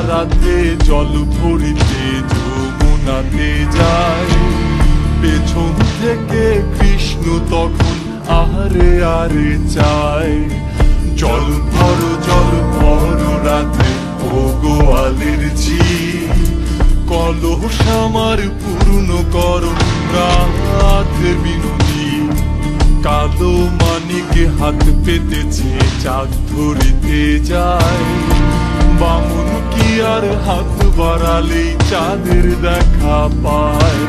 রাতে জল ভরিতে যমুনাতে যায়, পেছন থেকে কৃষ্ণ তখন আহারে আরে চায়। জল ভর রাতে ও গোয়ালের ঝি, কলস আমার পূর্ণ করো রাধে বিনোদী। কালো মানিকে হাত পেতেছে চাঁদ ধরিতে যায়, বামন কি আর হাত বাড়ালেই চাঁদের দেখা পায়।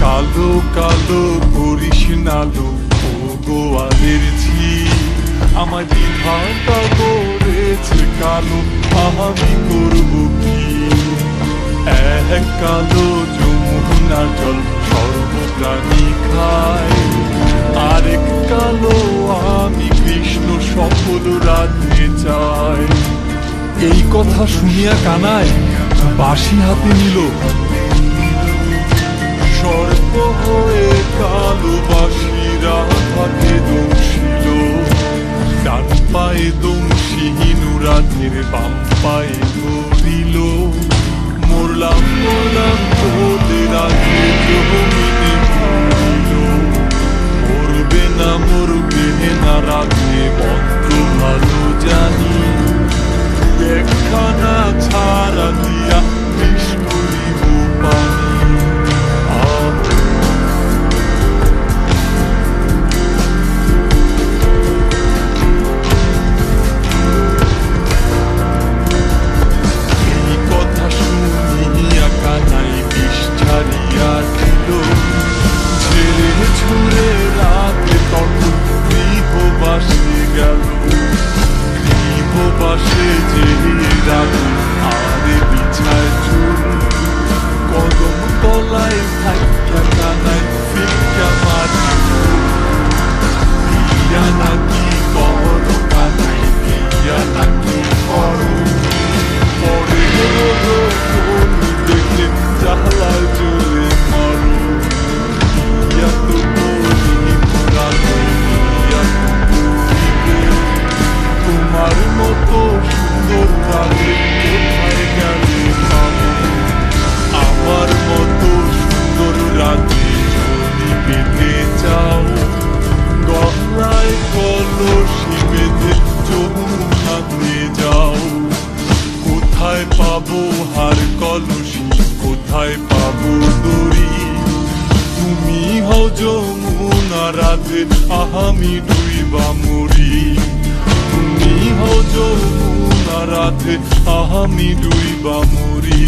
কালো কালো করিস নালো ও গোয়ালের ঝি, আমার বিধাতা করেছে কালো, আমি করবো কি। এক কালো যমুনার জল সর্বপ্রাণী খায়, আরেক কালো আমি কৃষ্ণ সকল রাধে চাই। এই কথা শুনিয়া কানাই বাঁশি হাতে নিল, সর্প হয়ে কালো বাঁশি রাধাকে দংশিল। ডান পায়ে দংশিহীন রাধের বাম পায়ে ধরিল। মরলাম বলে রাধে জমিনে পড়িল, মরবে না রাধে মন্ত্র ভালো জানি। একখানা ছাড়া দিয়া বিষ করিব পানি। এই কথা শুনিয়া কানাই বিষ ছাড়িয়া দিল, ছেড়ে ছুড়ে রাতে তখন গৃহবাসে গেল। গৃহবাসে যে রাতে আরে বিছায় চুল, কদম তলায় থাইকা কানাই ভিক্ষা মারিল। দিয়া নাকি কর কানাই, দিয়া নাকি কর, পরে দেখলে জ্বালায় জ্বলে মারো। দিয়া তো বলি রাতে, দিয়া তো বলিবে, তোমার মতো সুন্দর রাতে কোথায় গেলে পাবো। আমার মতো সুন্দর রাতে যদি পেতে চাও, গলায় কলসি বেঁধে যমুনাতে যাও। কোথায় পাবো হার কলসি, কোথায় পাবো দড়ি, তুমি হও যমুনা রাধে আমি ডুইবা মরি। তুমি হও যমুনা রাধে আমি ডুইবা মরি।